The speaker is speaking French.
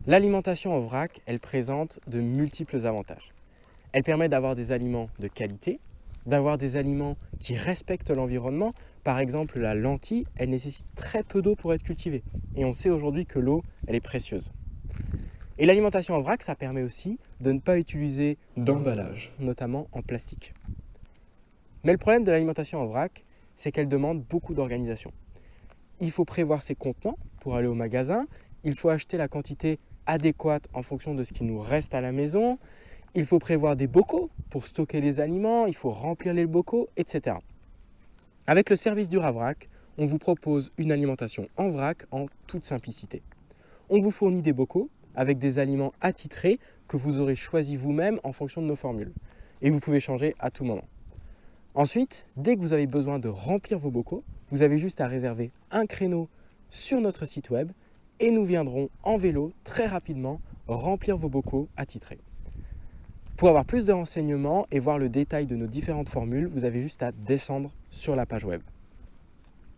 L'alimentation en vrac, elle présente de multiples avantages. Elle permet d'avoir des aliments de qualité, d'avoir des aliments qui respectent l'environnement. Par exemple, la lentille, elle nécessite très peu d'eau pour être cultivée. Et on sait aujourd'hui que l'eau, elle est précieuse. Et l'alimentation en vrac, ça permet aussi de ne pas utiliser d'emballage, notamment en plastique. Mais le problème de l'alimentation en vrac, c'est qu'elle demande beaucoup d'organisation. Il faut prévoir ses contenants pour aller au magasin, il faut acheter la quantité adéquate en fonction de ce qui nous reste à la maison, il faut prévoir des bocaux pour stocker les aliments, il faut remplir les bocaux, etc. Avec le service du Ravrac, on vous propose une alimentation en vrac en toute simplicité. On vous fournit des bocaux avec des aliments attitrés que vous aurez choisis vous-même en fonction de nos formules. Et vous pouvez changer à tout moment. Ensuite, dès que vous avez besoin de remplir vos bocaux, vous avez juste à réserver un créneau sur notre site web et nous viendrons en vélo très rapidement remplir vos bocaux attitrés. Pour avoir plus de renseignements et voir le détail de nos différentes formules, vous avez juste à descendre sur la page web.